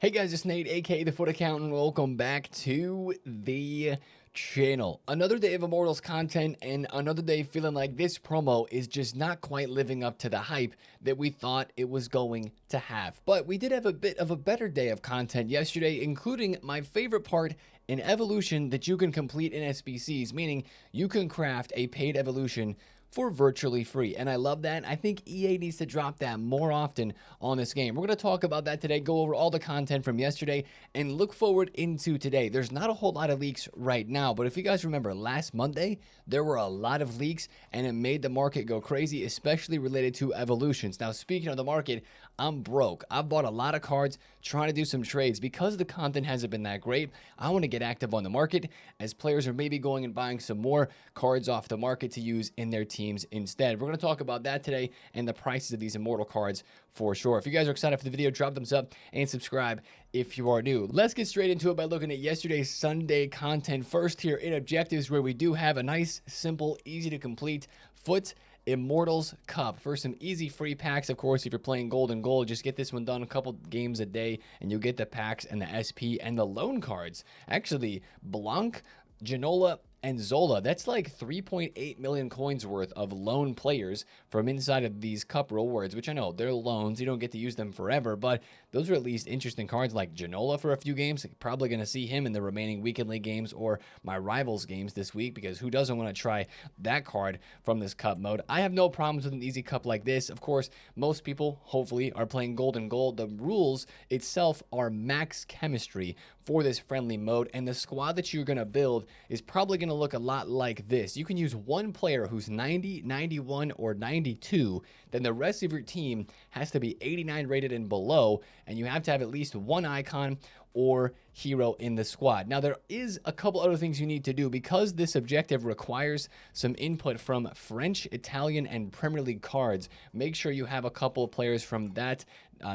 Hey guys, it's Nate, aka the FUT Accountant. Welcome back to the channel. Another day of Immortals content and another day feeling like this promo is just not quite living up to the hype that we thought it was going to have. But we did have a bit of a better day of content yesterday, including my favorite part, an evolution that you can complete in SBCs, meaning you can craft a paid evolution for virtually free. And I love that. I think EA needs to drop that more often on this game. We're going to talk about that today, go over all the content from yesterday, and look forward into today. There's not a whole lot of leaks right now, but if you guys remember last Monday, there were a lot of leaks and it made the market go crazy, especially related to evolutions. Now, speaking of the market, I'm broke. I've bought a lot of cards trying to do some trades. Because the content hasn't been that great, I want to get active on the market as players are maybe going and buying some more cards off the market to use in their teams instead. We're going to talk about that today and the prices of these immortal cards for sure. If you guys are excited for the video, drop thumbs up and subscribe if you are new. Let's get straight into it by looking at yesterday's Sunday content first here in objectives, where we do have a nice, simple, easy to complete FUT Immortals Cup for some easy free packs. Of course, if you're playing gold and gold, just get this one done a couple games a day and you'll get the packs and the SP and the loan cards. Actually, Blanc, Ginola, and Zola, that's like 3.8 million coins worth of loan players from inside of these cup rewards, which I know they're loans, you don't get to use them forever, but those are at least interesting cards. Like Ginola for a few games, probably going to see him in the remaining weekend league games or my rivals games this week, because who doesn't want to try that card from this cup mode? I have no problems with an easy cup like this. Of course, most people hopefully are playing gold and gold. The rules itself are max chemistry for this friendly mode, and the squad that you're going to build is probably going to look a lot like this. You can use one player who's 90, 91, or 92. Then the rest of your team has to be 89 rated and below, and you have to have at least one icon or hero in the squad. Now, there is a couple other things you need to do because this objective requires some input from French, Italian, and Premier League cards. Make sure you have a couple of players from that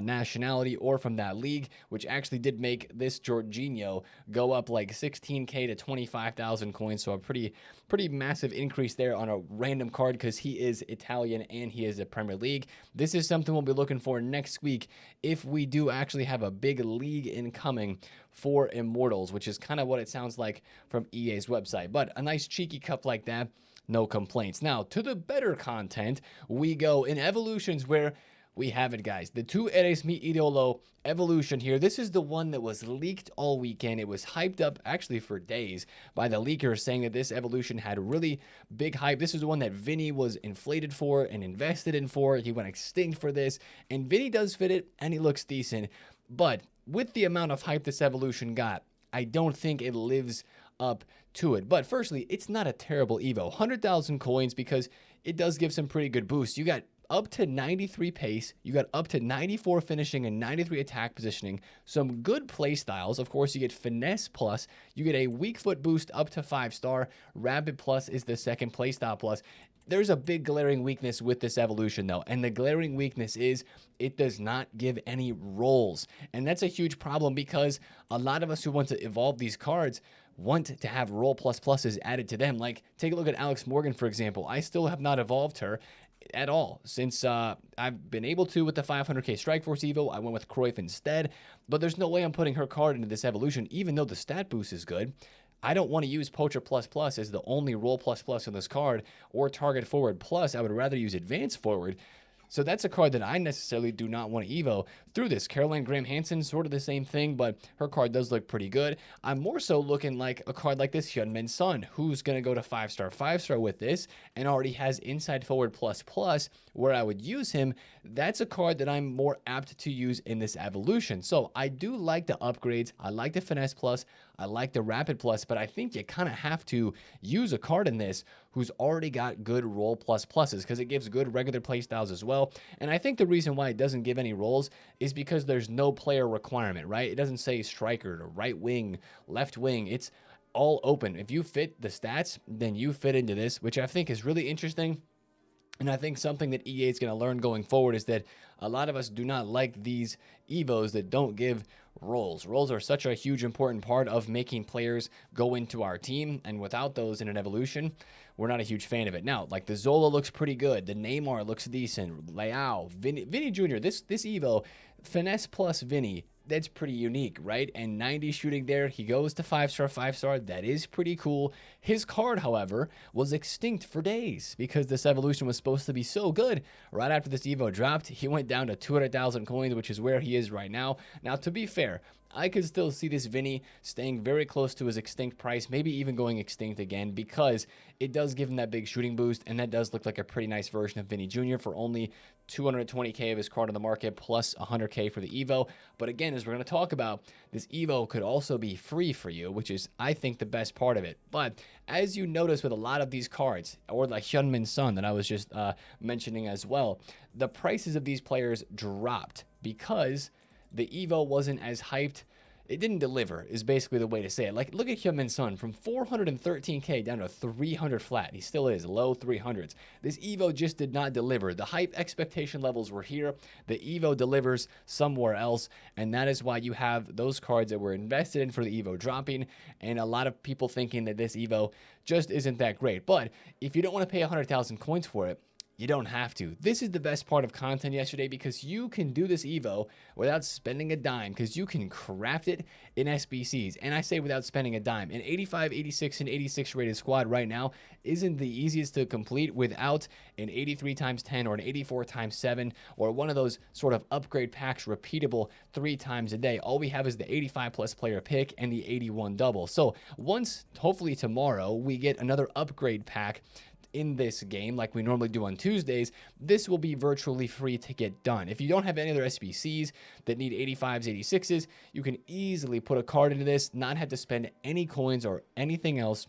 nationality or from that league, which actually did make this Jorginho go up like 16k to 25,000 coins. So a pretty massive increase there on a random card because he is Italian and he is a Premier League. This is something we'll be looking for next week if we do actually have a big league incoming for Immortals, which is kind of what it sounds like from EA's website. But a nice cheeky cup like that, no complaints. Now, to the better content, we go in evolutions, where we have it, guys. The two Aries Mi Ídolo evolution here. This is the one that was leaked all weekend. It was hyped up actually for days by the leakers, saying that this evolution had really big hype. This is the one that Vinny was inflated for and invested in for. He went extinct for this, and Vinny does fit it and he looks decent. But with the amount of hype this evolution got, I don't think it lives up to it. But firstly, it's not a terrible Evo. 100,000 coins, because it does give some pretty good boosts. You got up to 93 pace, you got up to 94 finishing and 93 attack positioning, some good play styles. Of course, you get finesse plus, you get a weak foot boost up to 5-star, rapid plus is the second play style plus. There's a big glaring weakness with this evolution though, and the glaring weakness is it does not give any rolls. And that's a huge problem, because a lot of us who want to evolve these cards want to have roll plus pluses added to them. Like, take a look at Alex Morgan, for example. I still have not evolved her at all since I've been able to with the 500k Strike Force Evo. I went with Cruyff instead, but there's no way I'm putting her card into this evolution, even though the stat boost is good. I don't want to use Poacher Plus Plus as the only roll plus plus on this card, or Target Forward Plus. I would rather use Advance Forward. So that's a card that I necessarily do not want to Evo through this. Caroline Graham Hansen, sort of the same thing, but her card does look pretty good. I'm more so looking like a card like this Hyunmin Son, who's going to go to 5-star with this and already has Inside Forward Plus Plus, where I would use him. That's a card that I'm more apt to use in this evolution. So I do like the upgrades. I like the Finesse Plus. I like the Rapid Plus, but I think you kind of have to use a card in this who's already got good roll plus pluses, because it gives good regular play styles as well. And I think the reason why it doesn't give any rolls is because there's no player requirement, right? It doesn't say striker or right wing, left wing. It's all open. If you fit the stats, then you fit into this, which I think is really interesting. And I think something that EA is going to learn going forward is that a lot of us do not like these Evos that don't give rolls. Rolls are such a huge important part of making players go into our team, and without those in an evolution, we're not a huge fan of it. Now, like the Zola looks pretty good. The Neymar looks decent. Leao, Vinny Jr., this Evo, Finesse plus Vinny, That's pretty unique, right? And 90 shooting there. He goes to 5-star, 5-star. That is pretty cool. His card, however, was extinct for days because this evolution was supposed to be so good. Right after this Evo dropped, he went down to 200,000 coins, which is where he is right now. Now, to be fair, I could still see this Vinny staying very close to his extinct price, maybe even going extinct again, because it does give him that big shooting boost, and that does look like a pretty nice version of Vinny Jr. for only 220k of his card on the market, plus 100k for the Evo. But again, as we're going to talk about, this Evo could also be free for you, which is, I think, the best part of it. But as you notice with a lot of these cards, or like Hyunmin Son that I was just mentioning as well, the prices of these players dropped because the Evo wasn't as hyped. It didn't deliver is basically the way to say it. Like, look at Hyunmin Son from 413k down to 300 flat. He still is low 300s. This Evo just did not deliver. The hype expectation levels were here. The Evo delivers somewhere else, and that is why you have those cards that were invested in for the Evo dropping, and a lot of people thinking that this Evo just isn't that great. But if you don't want to pay 100,000 coins for it, you don't have to. This is the best part of content yesterday because you can do this Evo without spending a dime because you can craft it in SBCs. And I say without spending a dime. An 85, 86, and 86 rated squad right now isn't the easiest to complete without an 83 times 10 or an 84 times 7 or one of those sort of upgrade packs repeatable 3 times a day. All we have is the 85 plus player pick and the 81 double. So once, hopefully tomorrow, we get another upgrade pack in this game like we normally do on Tuesdays, this will be virtually free to get done. If you don't have any other SBCs that need 85s, 86s, you can easily put a card into this, not have to spend any coins or anything else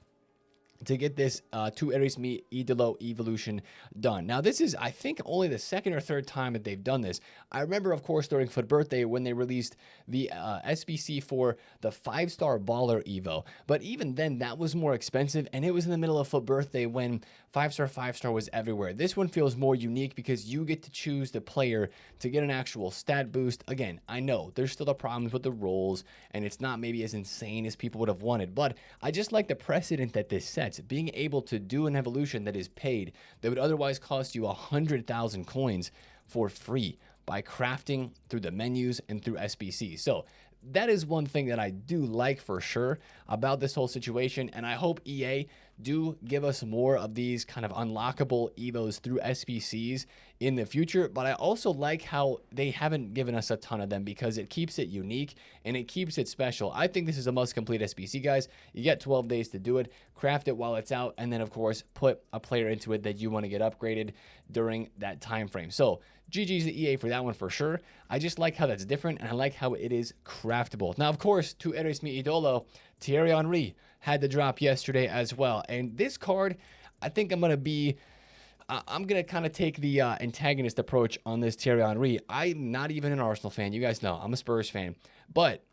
to get this to Aries Mi Ídolo evolution done. Now, this is, I think, only the second or third time that they've done this. I remember, of course, during FUT Birthday when they released the SBC for the 5-star baller Evo. But even then, that was more expensive, and it was in the middle of FUT Birthday when 5-star, 5-star was everywhere. This one feels more unique because you get to choose the player to get an actual stat boost. Again, I know there's still the problems with the rolls, and it's not maybe as insane as people would have wanted, but I just like the precedent that this sets. Being able to do an evolution that is paid that would otherwise cost you 100,000 coins for free by crafting through the menus and through SBC. So that is one thing that I do like for sure about this whole situation, and I hope EA do give us more of these kind of unlockable Evos through SBCs in the future. But I also like how they haven't given us a ton of them because it keeps it unique and it keeps it special. I think this is a must complete SBC, guys. You get 12 days to do it, craft it while it's out, and then of course put a player into it that you want to get upgraded during that time frame. So GG's to EA for that one for sure. I just like how that's different, and I like how it is craftable. Now, of course, to Aries Mi Ídolo, Thierry Henry had to drop yesterday as well. And this card, I think I'm going to kind of take the antagonist approach on this Thierry Henry. I'm not even an Arsenal fan. You guys know I'm a Spurs fan. But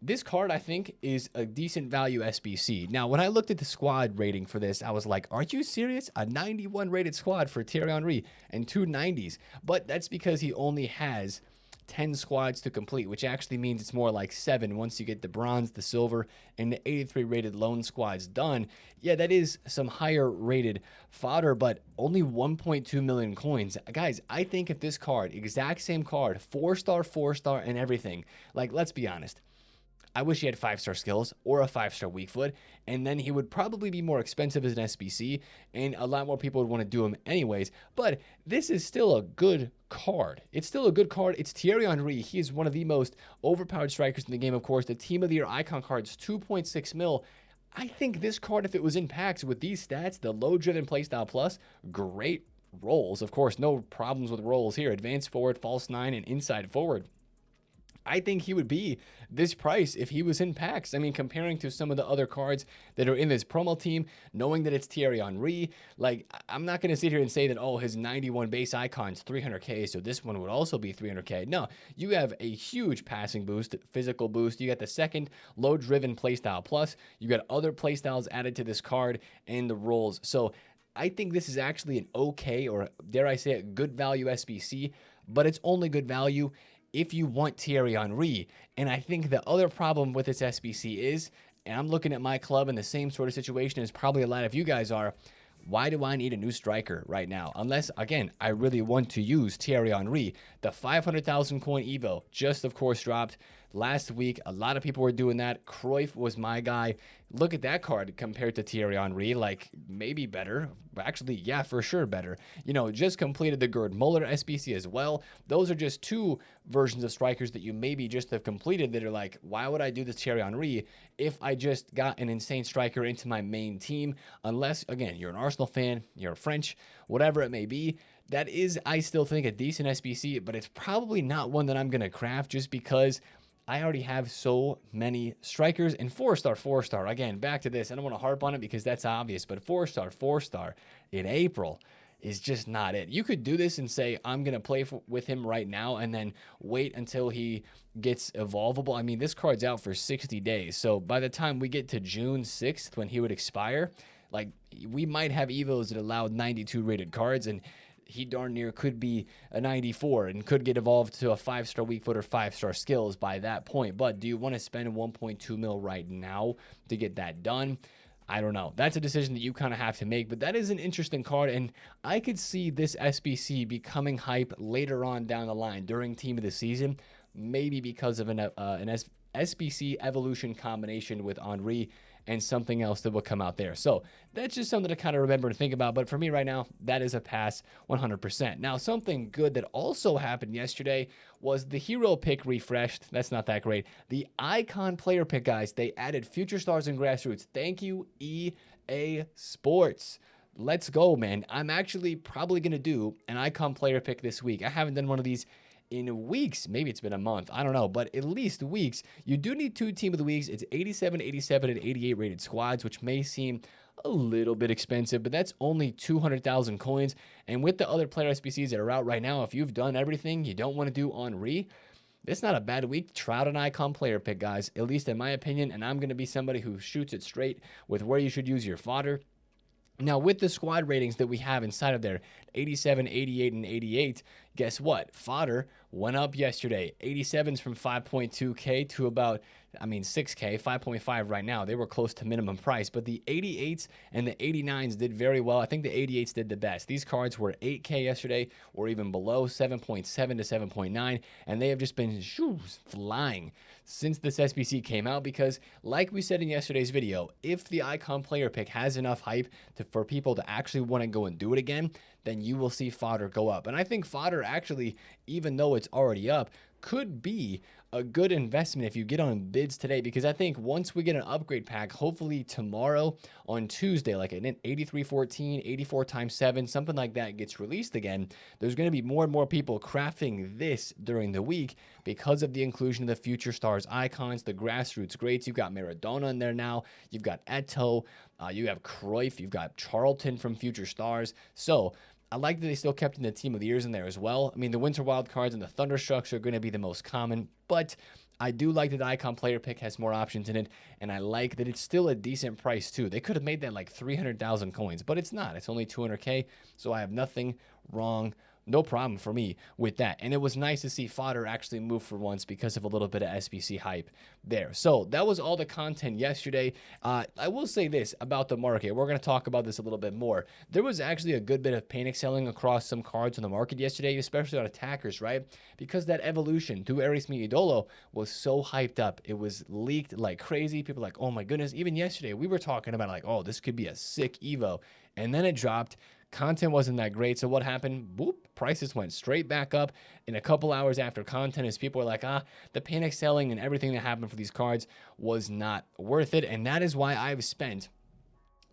this card, I think, is a decent value SBC. Now, when I looked at the squad rating for this, I was like, are you serious? A 91 rated squad for Thierry Henry and 2 90s. But that's because he only has 10 squads to complete, which actually means it's more like 7 once you get the bronze, the silver, and the 83 rated lone squads done. Yeah, that is some higher rated fodder, but only 1.2 million coins. Guys, I think if this card, exact same card, 4-star, 4-star, and everything, like, let's be honest, I wish he had 5-star skills or a 5-star weak foot, and then he would probably be more expensive as an SBC, and a lot more people would want to do him anyways. But this is still a good card. It's still a good card. It's Thierry Henry. He is one of the most overpowered strikers in the game, of course. The Team of the Year icon cards, 2.6 mil. I think this card, if it was in packs with these stats, the low-driven playstyle plus, great rolls. Of course, no problems with rolls here. Advanced forward, false 9, and inside forward. I think he would be this price if he was in packs. I mean, comparing to some of the other cards that are in this promo team, knowing that it's Thierry Henry, like, I'm not going to sit here and say that, oh, his 91 base icon's 300k, so this one would also be 300k. No, you have a huge passing boost, physical boost. You got the second low-driven playstyle plus. You got other playstyles added to this card and the rolls. So I think this is actually an okay, or dare I say it, good value SBC, but it's only good value if you want Thierry Henry. And I think the other problem with this SBC is, and I'm looking at my club in the same sort of situation as probably a lot of you guys are, why do I need a new striker right now? Unless, again, I really want to use Thierry Henry. The 500,000 coin Evo just, of course, dropped. last week. A lot of people were doing that. Cruyff was my guy. Look at that card compared to Thierry Henry, like maybe better. Actually, yeah, for sure better. You know, just completed the Gerd Muller SBC as well. Those are just two versions of strikers that you maybe just have completed that are like, why would I do this Thierry Henry if I just got an insane striker into my main team? Unless, again, you're an Arsenal fan, you're French, whatever it may be. That is, I still think, a decent SBC, but it's probably not one that I'm going to craft just because I already have so many strikers. And 4-star. Again, back to this. I don't want to harp on it because that's obvious, but 4-star in April is just not it. You could do this and say, I'm going to play with him right now and then wait until he gets evolvable. I mean, this card's out for 60 days. So by the time we get to June 6th, when he would expire, like, we might have Evos that allowed 92 rated cards, and he darn near could be a 94 and could get evolved to a 5-star weak foot or 5-star skills by that point. But do you want to spend 1.2 mil right now to get that done? I don't know. That's a decision that you kind of have to make, but that is an interesting card, and I could see this SBC becoming hype later on down the line during Team of the Season, maybe because of an SBC evolution combination with Henry and something else that will come out there. So that's just something to kind of remember and think about. But for me right now, that is a pass 100%. Now, something good that also happened yesterday was the hero pick refreshed. That's not that great. The icon player pick, guys, they added future stars and grassroots. Thank you, EA Sports. Let's go, man. I'm actually probably going to do an icon player pick this week. I haven't done one of these in weeks. Maybe it's been a month, I don't know, but at least weeks. You do need 2 team of the weeks. It's 87, 87, and 88 rated squads, which may seem a little bit expensive, but that's only 200,000 coins. And with the other player SBCs that are out right now, if you've done everything you don't want to do Henry, it's not a bad week to try out an icon player pick, guys, at least in my opinion. And I'm going to be somebody who shoots it straight with where you should use your fodder. Now, with the squad ratings that we have inside of there, 87, 88, and 88, guess what? Fodder went up yesterday. 87s from 5.2K to about, 6K, 5.5 right now. They were close to minimum price, but the 88s and the 89s did very well. I think the 88s did the best. These cards were 8K yesterday or even below, 7.7 to 7.9, and they have just been flying since this SBC came out because, like we said in yesterday's video, if the icon player pick has enough hype for people to actually want to go and do it again, then you will see fodder go up. And I think fodder actually, even though it's already up, could be a good investment if you get on bids today, because I think once we get an upgrade pack, hopefully tomorrow on Tuesday, like an 8314, 84 times 7, something like that gets released again, there's going to be more and more people crafting this during the week because of the inclusion of the future stars icons, the grassroots greats. You've got Maradona in there now, you've got Eto'o, you have Cruyff, you've got Charlton from future stars. So I like that they still kept in the team of the years in there as well. I mean, the Winter Wild cards and the Thunderstrucks are going to be the most common, but I do like that the icon player pick has more options in it, and I like that it's still a decent price too. They could have made that like 300,000 coins, but it's not. It's only 200K, so I have nothing wrong. No problem for me with that. And it was nice to see fodder actually move for once because of a little bit of SBC hype there. So that was all the content yesterday. I will say this about the market. We're going to talk about this a little bit more. There was actually a good bit of panic selling across some cards on the market yesterday, especially on attackers, right? Because that evolution to Aries Mi Ídolo was so hyped up. It was leaked like crazy. People were like, oh my goodness. Even yesterday, we were talking about like, oh, this could be a sick Evo. And then it dropped. Content wasn't that great, so what happened? Boop, prices went straight back up in a couple hours after content as people were like, the panic selling and everything that happened for these cards was not worth it. And that is why I've spent,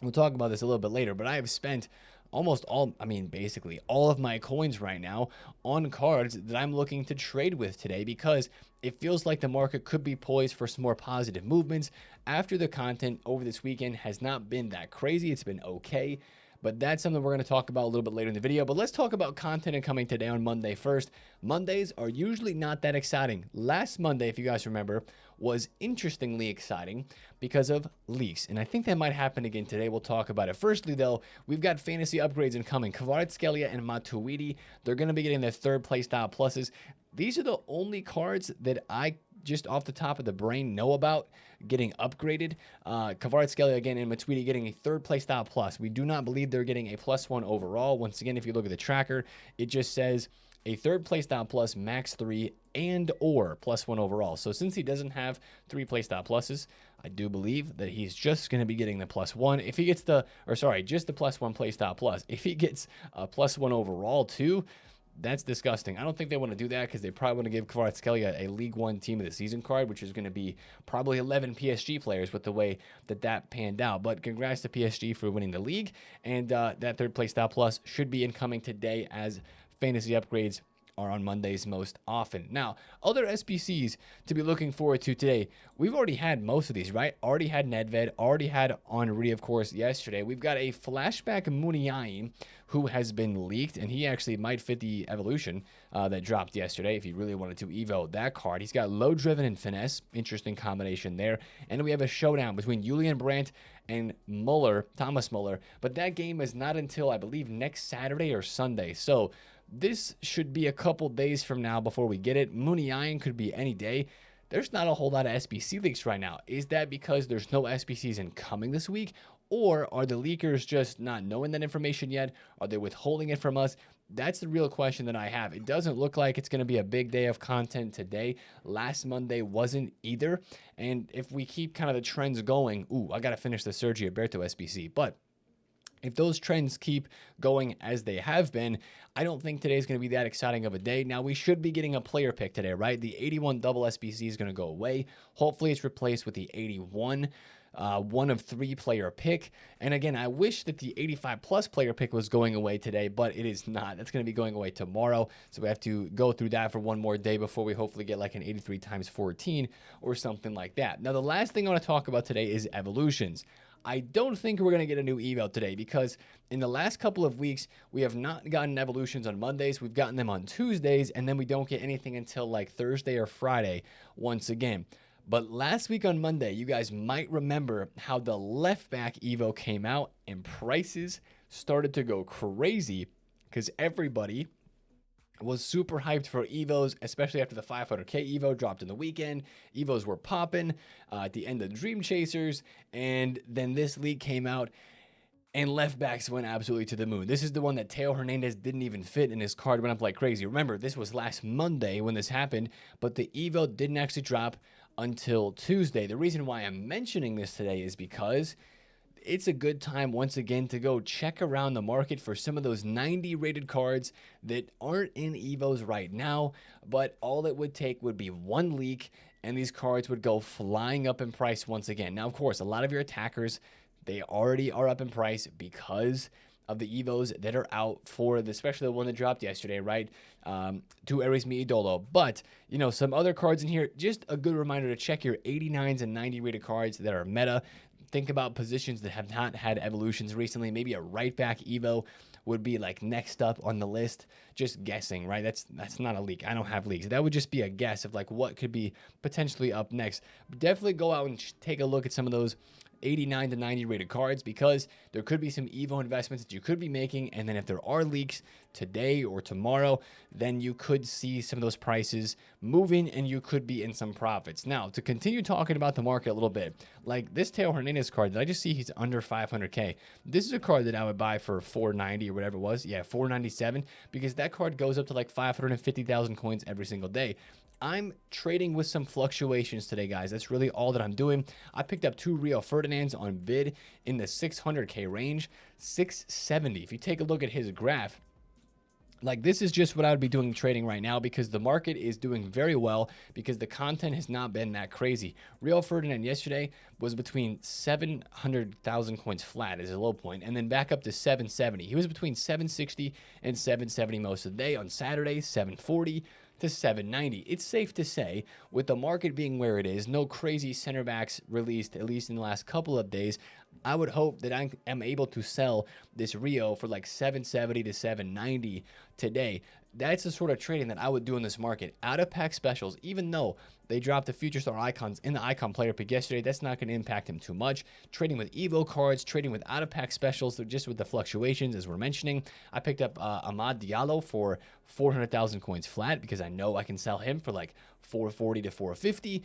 we'll talk about this a little bit later, but I have spent almost all, basically all of my coins right now on cards that I'm looking to trade with today, because it feels like the market could be poised for some more positive movements after the content over this weekend has not been that crazy. It's been okay. But that's something we're going to talk about a little bit later in the video. But let's talk about content and coming today on Monday first. Mondays are usually not that exciting. Last Monday, if you guys remember, was interestingly exciting because of leaks. And I think that might happen again today. We'll talk about it. Firstly, though, we've got fantasy upgrades incoming. Kvaratskhelia and Matuidi, they're going to be getting their third play style pluses. These are the only cards that I just off the top of the brain know about getting upgraded. Kvaratskhelia again and Matuidi getting a third play style plus. We do not believe they're getting a +1 overall. Once again, if you look at the tracker, it just says a third play stop plus, max 3, and or +1 overall. So since he doesn't have 3 play stop pluses, I do believe that he's just going to be getting the +1. If he gets just the +1 play stop plus. If he gets a +1 overall too, that's disgusting. I don't think they want to do that because they probably want to give Kvaratskhelia a League One Team of the Season card, which is going to be probably 11 PSG players with the way that panned out. But congrats to PSG for winning the league, and that third place stop plus should be incoming today as fantasy upgrades are on Mondays most often. Now, other SBCs to be looking forward to today. We've already had most of these, right? Already had Nedved, already had Henry, of course, yesterday. We've got a flashback Muniain who has been leaked, and he actually might fit the evolution that dropped yesterday if you really wanted to evo that card. He's got low driven and finesse. Interesting combination there. And we have a showdown between Julian Brandt and Thomas Muller. But that game is not until, I believe, next Saturday or Sunday. So this should be a couple days from now before we get it. Muniain could be any day. There's not a whole lot of SBC leaks right now. Is that because there's no SBCs incoming this week? Or are the leakers just not knowing that information yet? Are they withholding it from us? That's the real question that I have. It doesn't look like it's going to be a big day of content today. Last Monday wasn't either. And if we keep kind of the trends going, I got to finish the Sergio Berto SBC. But if those trends keep going as they have been, I don't think today's going to be that exciting of a day. Now, we should be getting a player pick today, right? The 81 double SBC is going to go away. Hopefully, it's replaced with the 81 1 of 3 player pick. And again, I wish that the 85 plus player pick was going away today, but it is not. That's going to be going away tomorrow. So we have to go through that for one more day before we hopefully get like an 83 times 14 or something like that. Now, the last thing I want to talk about today is evolutions. I don't think we're going to get a new eval today because in the last couple of weeks, we have not gotten evolutions on Mondays. We've gotten them on Tuesdays, and then we don't get anything until like Thursday or Friday once again. But last week on Monday, you guys might remember how the left back Evo came out and prices started to go crazy because everybody was super hyped for Evos, especially after the 500k Evo dropped in the weekend. Evos were popping at the end of Dream Chasers, and then this league came out and left backs went absolutely to the moon. This is the one that Theo Hernandez didn't even fit, and his card went up like crazy. Remember, this was last Monday when this happened, but the Evo didn't actually drop until Tuesday. The reason why I'm mentioning this today is because it's a good time once again to go check around the market for some of those 90 rated cards that aren't in Evos right now, but all it would take would be one leak and these cards would go flying up in price once again. Now, of course, a lot of your attackers, they already are up in price because of the Evos that are out for, especially the one that dropped yesterday, right? To Aries Mi Ídolo. But, you know, some other cards in here, just a good reminder to check your 89s and 90 rated cards that are meta. Think about positions that have not had evolutions recently. Maybe a right back Evo would be like next up on the list. Just guessing, right? That's not a leak. I don't have leaks. That would just be a guess of like what could be potentially up next. Definitely go out and take a look at some of those 89 to 90 rated cards because there could be some Evo investments that you could be making, and then if there are leaks today or tomorrow, then you could see some of those prices moving and you could be in some profits. Now, to continue talking about the market a little bit, like this Theo Hernandez card, did I just see he's under 500k? This is a card that I would buy for 490 or whatever it was. Yeah, 497, because that card goes up to like 550,000 coins every single day. I'm trading with some fluctuations today, guys. That's really all that I'm doing. I picked up 2 Rio Ferdinands on bid in the 600k range, 670. If you take a look at his graph, like this is just what I would be doing trading right now because the market is doing very well because the content has not been that crazy. Rio Ferdinand yesterday was between 700,000 coins flat as a low point and then back up to 770. He was between 760 and 770 most of the day. On Saturday, 740 to 790. It's safe to say, with the market being where it is, no crazy center backs released, at least in the last couple of days, I would hope that I am able to sell this Rio for like 770 to 790 today. That's the sort of trading that I would do in this market. Out of pack specials, even though They dropped the future star icons in the icon player pick yesterday. That's not going to impact him too much. Trading with Evo cards, trading with out-of-pack specials, just with the fluctuations as we're mentioning. I picked up Aries Mi Ídolo for 400,000 coins flat because I know I can sell him for like 440 to 450.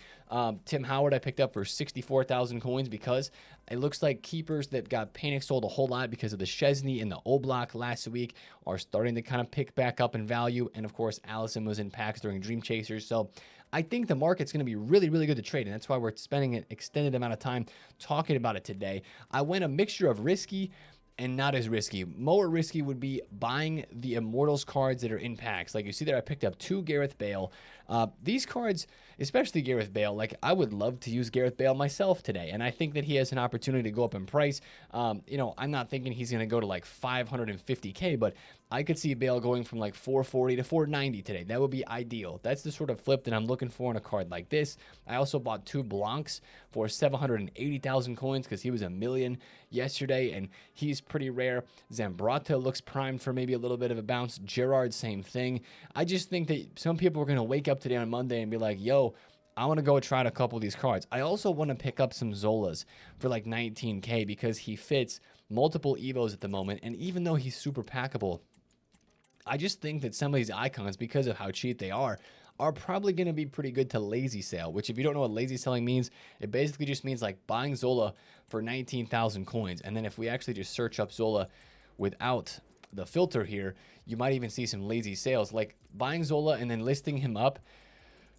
Tim Howard I picked up for 64,000 coins because it looks like keepers that got panic sold a whole lot because of the Chesney and the Oblak last week are starting to kind of pick back up in value. And of course, Allison was in packs during Dream Chasers. So I think the market's going to be really, really good to trade, and that's why we're spending an extended amount of time talking about it today. I went a mixture of risky and not as risky. More risky would be buying the Immortals cards that are in packs. Like you see there, I picked up 2 Gareth Bale. These cards, especially Gareth Bale, like I would love to use Gareth Bale myself today, and I think that he has an opportunity to go up in price. You know, I'm not thinking he's going to go to like 550K, but I could see Bale going from like 440 to 490 today. That would be ideal. That's the sort of flip that I'm looking for in a card like this. I also bought 2 Blancs for 780,000 coins because he was a million yesterday, and he's pretty rare. Zambrata looks primed for maybe a little bit of a bounce. Gerrard, same thing. I just think that some people are going to wake up today on Monday and be like, yo, I want to go try out a couple of these cards. I also want to pick up some Zolas for like 19K because he fits multiple Evos at the moment, and even though he's super packable, I just think that some of these icons, because of how cheap they are probably going to be pretty good to lazy sale, which if you don't know what lazy selling means, it basically just means like buying Zola for 19,000 coins. And then if we actually just search up Zola without the filter here, you might even see some lazy sales, like buying Zola and then listing him up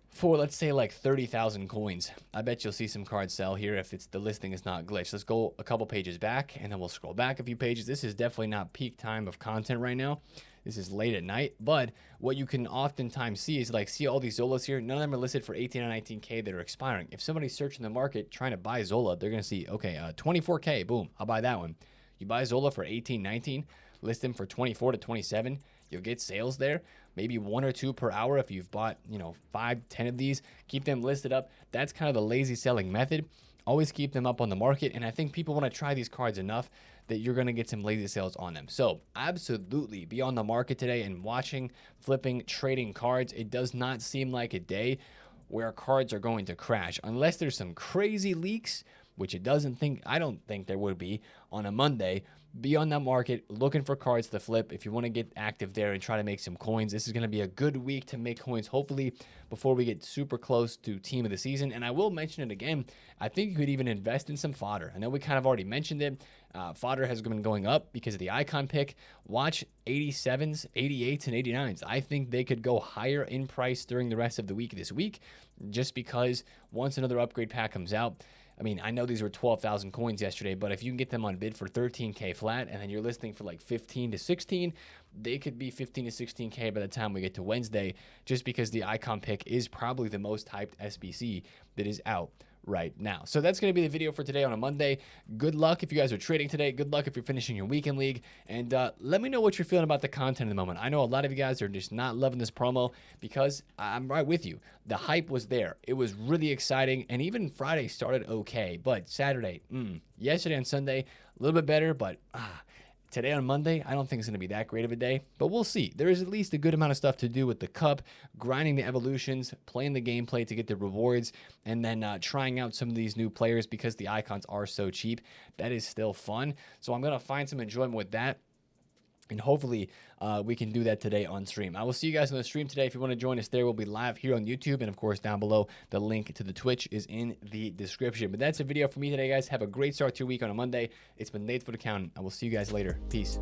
for, let's say, like 30,000 coins. I bet you'll see some cards sell here if it's the listing is not glitched. Let's go a couple pages back and then we'll scroll back a few pages. This is definitely not peak time of content right now. This is late at night, but what you can oftentimes see is like, see all these Zolas here. None of them are listed for 18 and 19K that are expiring. If somebody's searching the market trying to buy Zola, they're going to see, okay, 24K, boom, I'll buy that one. You buy Zola for 18, 19, list them for 24 to 27. You'll get sales there, maybe 1 or 2 per hour. If you've bought, 5, 10 of these, keep them listed up. That's kind of the lazy selling method. Always keep them up on the market. And I think people want to try these cards enough that you're going to get some lazy sales on them. So absolutely be on the market today and watching, flipping, trading cards. It does not seem like a day where cards are going to crash unless there's some crazy leaks, which I don't think there would be on a Monday. Be on that market looking for cards to flip if you want to get active there and try to make some coins. This is going to be a good week to make coins, hopefully, before we get super close to team of the season. And I will mention it again. I think you could even invest in some fodder. I know we kind of already mentioned it. Fodder has been going up because of the icon pick. Watch 87s, 88s, and 89s. I think they could go higher in price during the rest of the week this week, just because once another upgrade pack comes out, I mean, I know these were 12,000 coins yesterday, but if you can get them on bid for 13K flat and then you're listing for like 15 to 16, they could be 15 to 16K by the time we get to Wednesday, just because the icon pick is probably the most hyped SBC that is out right now. So that's going to be the video for today on a Monday. Good luck if you guys are trading today. Good luck if you're finishing your weekend league. And let me know what you're feeling about the content at the moment. I know a lot of you guys are just not loving this promo because I'm right with you. The hype was there. It was really exciting. And even Friday started okay. But Saturday, yesterday and Sunday, a little bit better. But today on Monday, I don't think it's going to be that great of a day, but we'll see. There is at least a good amount of stuff to do with the cup, grinding the evolutions, playing the gameplay to get the rewards, and then trying out some of these new players because the icons are so cheap. That is still fun. So I'm going to find some enjoyment with that. And hopefully we can do that today on stream. I will see you guys on the stream today. If you want to join us there, we'll be live here on YouTube. And, of course, down below, the link to the Twitch is in the description. But that's a video for me today, guys. Have a great start to your week on a Monday. It's been TheFutAccountant. I will see you guys later. Peace.